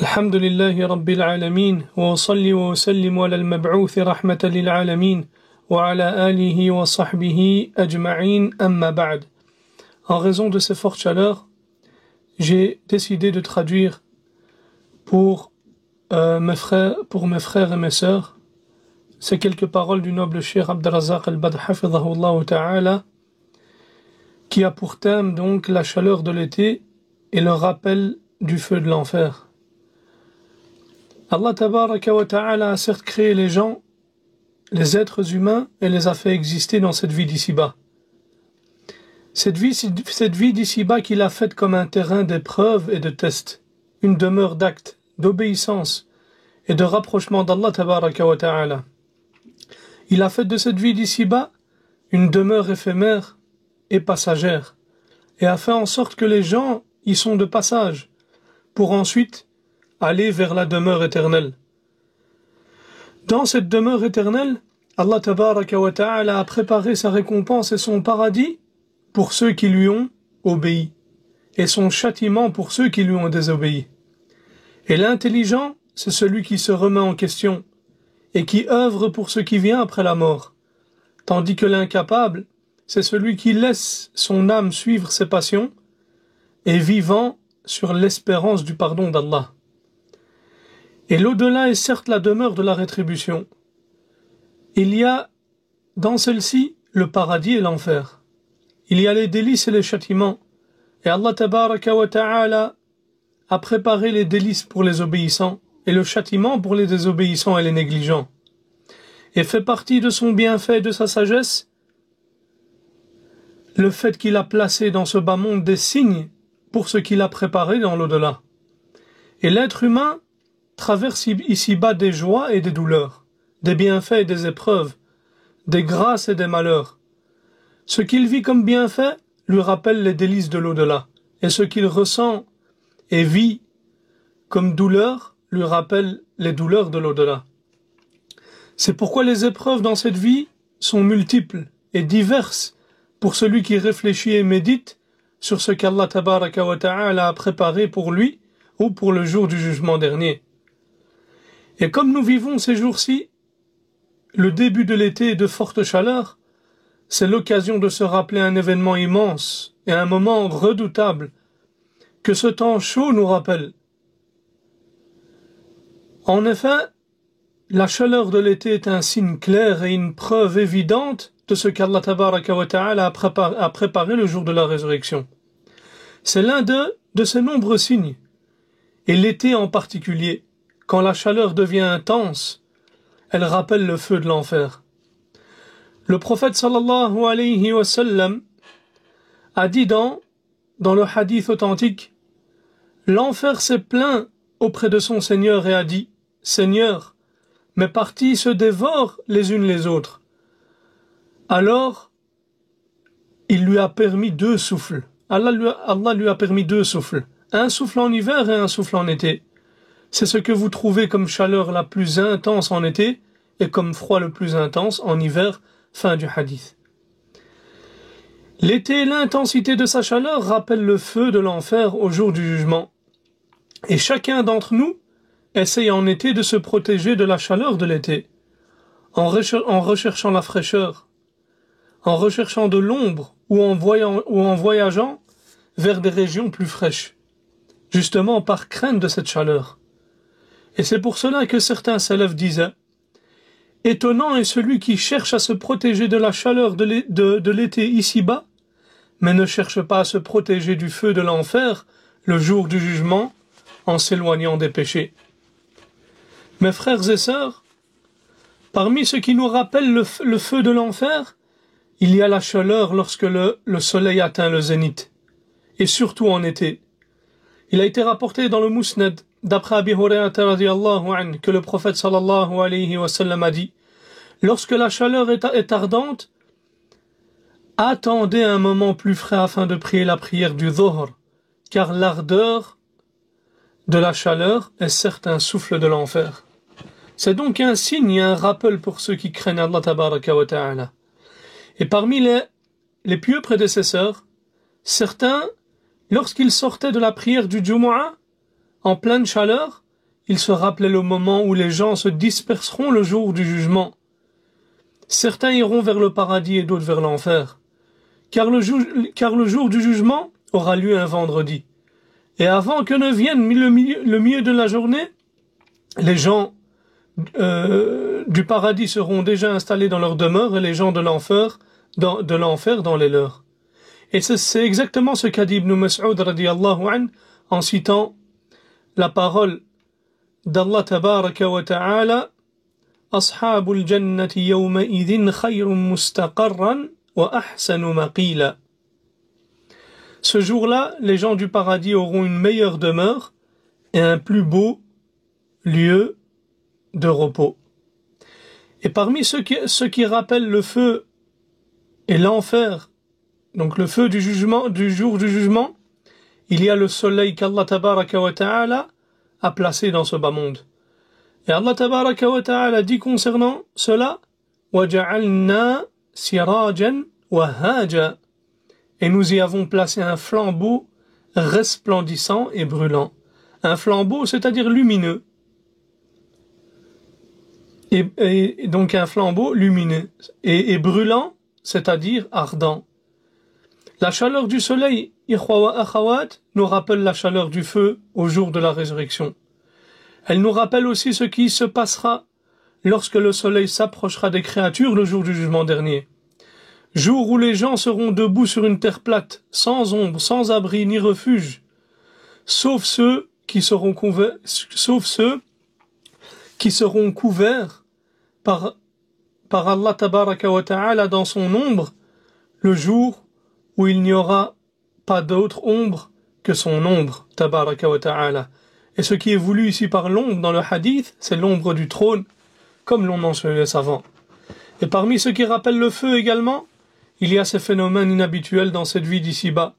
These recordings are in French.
الحمد لله رب العالمين وأصلي وأسلم على المبعوث رحمة للعالمين وعلى آله وصحبه أجمعين أما بعد. En raison de ces fortes chaleurs, j'ai décidé de traduire pour mes frères et mes sœurs ces quelques paroles du noble Cheikh Abdelrazak al-Badr hafidhahullah ta'ala, qui a pour thème donc la chaleur de l'été et le rappel du feu de l'enfer. Allah tabaraka wa ta'ala a certes créé les gens, les êtres humains, et les a fait exister dans cette vie d'ici-bas. Cette vie d'ici-bas qu'il a faite comme un terrain d'épreuve et de test, une demeure d'actes, d'obéissance et de rapprochement d'Allah tabaraka wa ta'ala. Il a fait de cette vie d'ici-bas une demeure éphémère et passagère, et a fait en sorte que les gens y sont de passage, pour ensuite aller vers la demeure éternelle. Dans cette demeure éternelle, Allah tabaraka wa ta'ala a préparé sa récompense et son paradis pour ceux qui lui ont obéi, et son châtiment pour ceux qui lui ont désobéi. Et l'intelligent, c'est celui qui se remet en question et qui œuvre pour ce qui vient après la mort, tandis que l'incapable, c'est celui qui laisse son âme suivre ses passions et vivant sur l'espérance du pardon d'Allah. Et l'au-delà est certes la demeure de la rétribution. Il y a dans celle-ci le paradis et l'enfer. Il y a les délices et les châtiments. Et Allah tabaraka wa ta'ala a préparé les délices pour les obéissants et le châtiment pour les désobéissants et les négligents. Et fait partie de son bienfait et de sa sagesse le fait qu'il a placé dans ce bas monde des signes pour ce qu'il a préparé dans l'au-delà. Et l'être humain traverse ici-bas des joies et des douleurs, des bienfaits et des épreuves, des grâces et des malheurs. Ce qu'il vit comme bienfait lui rappelle les délices de l'au-delà, et ce qu'il ressent et vit comme douleur lui rappelle les douleurs de l'au-delà. C'est pourquoi les épreuves dans cette vie sont multiples et diverses pour celui qui réfléchit et médite sur ce qu'Allah tabaraka wa ta'ala a préparé pour lui ou pour le jour du jugement dernier. Et comme nous vivons ces jours-ci, le début de l'été et de forte chaleur, c'est l'occasion de se rappeler un événement immense et un moment redoutable que ce temps chaud nous rappelle. En effet, la chaleur de l'été est un signe clair et une preuve évidente de ce qu'Allah tabaraka wa ta'ala a préparé le jour de la résurrection. C'est l'un de ces nombreux signes, et l'été en particulier. Quand la chaleur devient intense, elle rappelle le feu de l'enfer. Le prophète sallallahu alayhi wa sallam a dit dans le hadith authentique, l'enfer s'est plaint auprès de son Seigneur et a dit, Seigneur, mes parties se dévorent les unes les autres. Alors, il lui a permis 2 souffles. Allah lui a permis 2 souffles. Un souffle en hiver et un souffle en été. C'est ce que vous trouvez comme chaleur la plus intense en été et comme froid le plus intense en hiver. Fin du hadith. L'été et l'intensité de sa chaleur rappellent le feu de l'enfer au jour du jugement. Et chacun d'entre nous essaye en été de se protéger de la chaleur de l'été, en recherchant la fraîcheur, en recherchant de l'ombre ou en voyageant vers des régions plus fraîches, justement par crainte de cette chaleur. Et c'est pour cela que certains salafs disaient « Étonnant est celui qui cherche à se protéger de la chaleur de l'été ici-bas, mais ne cherche pas à se protéger du feu de l'enfer le jour du jugement en s'éloignant des péchés. » Mes frères et sœurs, parmi ce qui nous rappelle le feu de l'enfer, il y a la chaleur lorsque le soleil atteint le zénith, et surtout en été. Il a été rapporté dans le Musnad d'après Abi Hurayrata radiyallahu anhu que le prophète sallallahu alayhi wa sallam a dit, lorsque la chaleur est ardente, attendez un moment plus frais afin de prier la prière du dhuhr, car l'ardeur de la chaleur est certes un souffle de l'enfer. C'est donc un signe et un rappel pour ceux qui craignent Allah tabaraka wa ta'ala. Et parmi les pieux prédécesseurs, certains, lorsqu'ils sortaient de la prière du Jumu'ah, en pleine chaleur, il se rappelait le moment où les gens se disperseront le jour du jugement. Certains iront vers le paradis et d'autres vers l'enfer. Car le jour du jugement aura lieu un vendredi. Et avant que ne vienne le milieu de la journée, les gens du paradis seront déjà installés dans leur demeure et les gens de l'enfer dans les leurs. Et c'est exactement ce qu'a dit Ibn Mas'ud radiyallahu anhu en citant la parole d'Allah tabaraka wa ta'ala: Ashabul jannati yawma idhin khayrun mustaqarran wa ahsanu maqila. Ce jour-là, les gens du paradis auront une meilleure demeure et un plus beau lieu de repos. Et parmi ceux qui rappellent le feu et l'enfer, donc le feu du jour du jugement, il y a le soleil qu'Allah tabaraka wa ta'ala a placé dans ce bas monde. Et Allah tabaraka wa ta'ala dit concernant cela: وَجَعَلْنَا سِرَاجًا وَهَاجًا. Et nous y avons placé un flambeau resplendissant et brûlant. Un flambeau, c'est-à-dire lumineux. Et donc un flambeau lumineux. Et brûlant, c'est-à-dire ardent. La chaleur du soleil, ikhwa wa akhawat, nous rappelle la chaleur du feu au jour de la résurrection. Elle nous rappelle aussi ce qui se passera lorsque le soleil s'approchera des créatures le jour du jugement dernier. Jour où les gens seront debout sur une terre plate, sans ombre, sans abri ni refuge, sauf ceux qui seront couverts par Allah tabaraka wa ta'ala dans son ombre, le jour où il n'y aura pas d'autre ombre que son ombre tabaraka wa ta'ala. Et ce qui est voulu ici par l'ombre dans le hadith, c'est l'ombre du trône, comme l'ont mentionné les savants. Et parmi ceux qui rappellent le feu également, il y a ces phénomènes inhabituels dans cette vie d'ici-bas,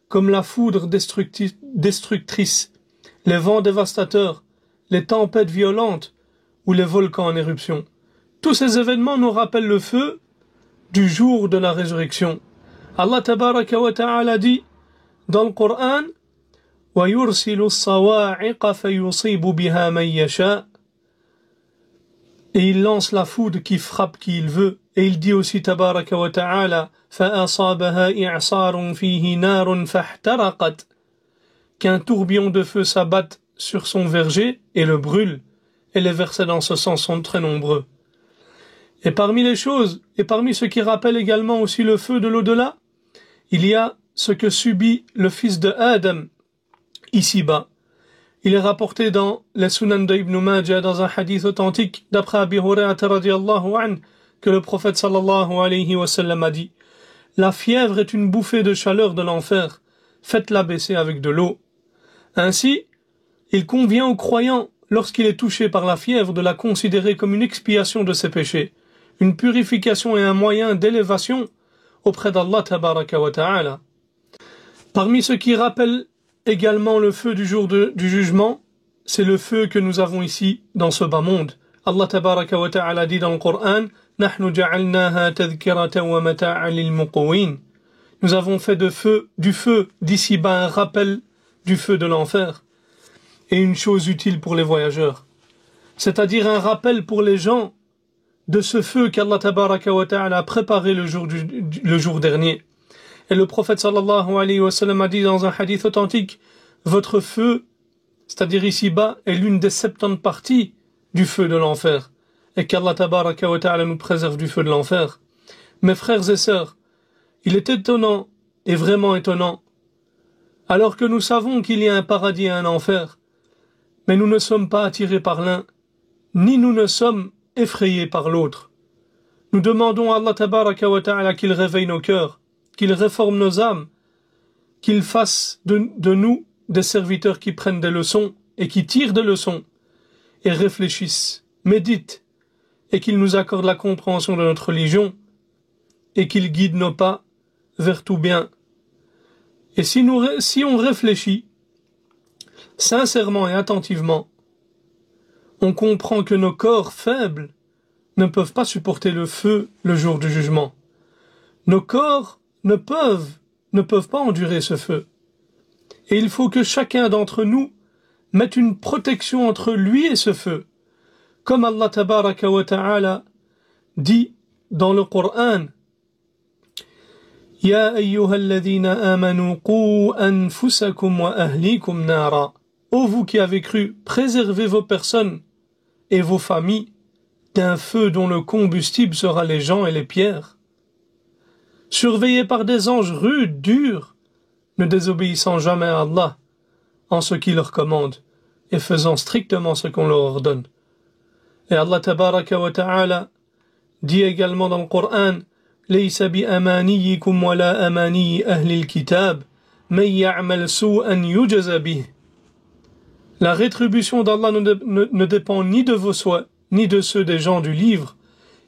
comme la foudre destructrice, les vents dévastateurs, les tempêtes violentes ou les volcans en éruption. Tous ces événements nous rappellent le feu du jour de la résurrection. Allah tabaraka wa ta'ala dit dans le Coran: وَيُرْسِلُ الصَّوَاعِقَ فَيُصِيبُ بِهَا مَن يَشَاءُ. Et il lance la foudre qui frappe qui il veut. Et il dit aussi tabaraka wa ta'ala: فَأَصَابَهَا إِعْصَارٌ فِيهِ نَارٌ فَاحْتَرَقَتْ. Qu'un tourbillon de feu s'abatte sur son verger et le brûle. Et les versets dans ce sens sont très nombreux. Et parmi ce qui rappelle également aussi le feu de l'au-delà, il y a ce que subit le fils de Adam ici-bas. Il est rapporté dans les Sunan de Ibn Majah dans un hadith authentique d'après Abi Hurayrata radiyallahu anhu que le prophète sallallahu alayhi wa sallam a dit: la fièvre est une bouffée de chaleur de l'enfer, faites-la baisser avec de l'eau. Ainsi, il convient au croyant, lorsqu'il est touché par la fièvre, de la considérer comme une expiation de ses péchés, une purification et un moyen d'élévation auprès d'Allah tabaraka wa ta'ala. Parmi ceux qui rappellent également le feu du jour du jugement, c'est le feu que nous avons ici dans ce bas monde. Allah tabaraka wa ta'ala dit dans le Coran: نَحْنُ جَعَلْنَاهَا تَذْكِرَةً وَمَتَاعًا لِلْمُقْوِينَ. Nous avons fait du feu d'ici-bas un rappel du feu de l'enfer et une chose utile pour les voyageurs, c'est-à-dire un rappel pour les gens de ce feu qu'Allah tabaraka wa ta'ala a préparé le jour dernier. Et le prophète sallallahu alayhi wa sallam a dit dans un hadith authentique: votre feu, c'est-à-dire ici-bas, est l'une des 70 parties du feu de l'enfer. Et qu'Allah tabaraka wa ta'ala nous préserve du feu de l'enfer. Mes frères et sœurs, il est étonnant, et vraiment étonnant, alors que nous savons qu'il y a un paradis et un enfer, mais nous ne sommes pas attirés par l'un, ni nous ne sommes effrayés par l'autre. Nous demandons à Allah tabaraka wa ta'ala qu'il réveille nos cœurs, qu'il réforme nos âmes, qu'il fasse de nous des serviteurs qui prennent des leçons et qui tirent des leçons et réfléchissent, méditent, et qu'il nous accorde la compréhension de notre religion et qu'il guide nos pas vers tout bien. Et si on réfléchit sincèrement et attentivement, on comprend que nos corps faibles ne peuvent pas supporter le feu le jour du jugement. Nos corps ne peuvent pas endurer ce feu. Et il faut que chacun d'entre nous mettent une protection entre lui et ce feu. Comme Allah tabaraka wa ta'ala dit dans le Coran, Ya ayyuhalladhina amanu qu anfusakum wa ahlikum nara. Ô vous qui avez cru, préservez vos personnes et vos familles d'un feu dont le combustible sera les gens et les pierres. Surveillés par des anges rudes, durs, ne désobéissant jamais à Allah en ce qu'il leur commande et faisant strictement ce qu'on leur ordonne. Et Allah tabaraka wa ta'ala dit également dans le Coran, ليس بأمانيكم ولا أماني أهل الكتاب من يعمل سوءا يجز به. La rétribution d'Allah ne dépend ni de vos souhaits, ni de ceux des gens du livre.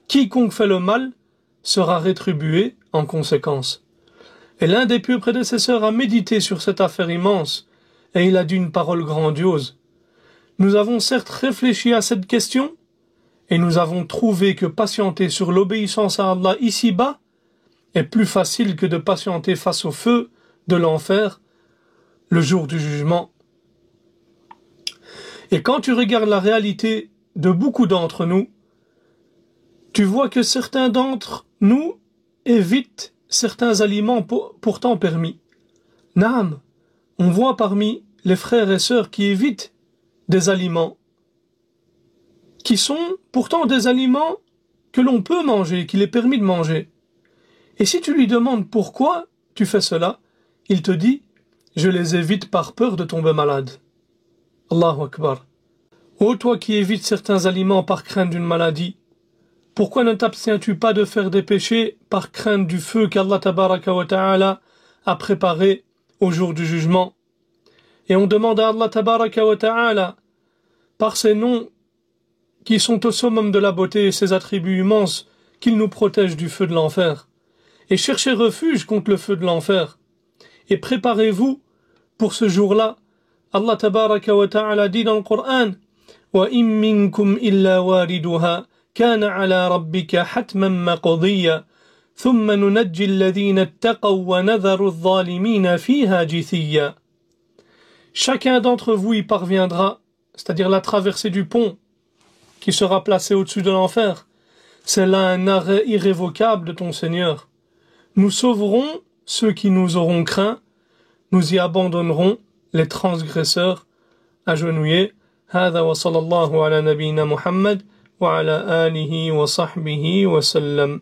Quiconque fait le mal sera rétribué en conséquence. Et l'un des pieux prédécesseurs a médité sur cette affaire immense, et il a dit une parole grandiose. Nous avons certes réfléchi à cette question, et nous avons trouvé que patienter sur l'obéissance à Allah ici-bas est plus facile que de patienter face au feu de l'enfer le jour du jugement. Et quand tu regardes la réalité de beaucoup d'entre nous, tu vois que certains d'entre nous évitent certains aliments pourtant permis. Naam, on voit parmi les frères et sœurs qui évitent des aliments qui sont pourtant des aliments que l'on peut manger, qu'il est permis de manger. Et si tu lui demandes pourquoi tu fais cela, il te dit « Je les évite par peur de tomber malade ». Allahu Akbar. Ô toi qui évites certains aliments par crainte d'une maladie, pourquoi ne t'abstiens-tu pas de faire des péchés par crainte du feu qu'Allah tabaraka wa ta'ala a préparé au jour du jugement? Et on demande à Allah tabaraka wa ta'ala, par ses noms qui sont au summum de la beauté et ses attributs immenses, qu'il nous protège du feu de l'enfer. Et cherchez refuge contre le feu de l'enfer. Et préparez-vous pour ce jour-là. Allah tabaraka wa ta'ala dit dans le Coran, وَإِن مِّنكُمْ إِلَّا وَارِدُهَا كَانَ عَلَى رَبِّكَ حَتْمًا مَّقْضِيًّا ثُمَّ نُنَجِّي الَّذِينَ اتَّقَوْا وَنَذَرُ الظَّالِمِينَ فِيهَا جِثِيًّا. Chacun d'entre vous y parviendra, c'est-à-dire la traversée du pont qui sera placé au-dessus de l'enfer. C'est là un arrêt irrévocable de ton Seigneur. Nous sauverons ceux qui nous auront craint, nous y abandonnerons les transgresseurs agenouillés. هذا وصلى الله على نبينا محمد وعلى آله وصحبه وسلم.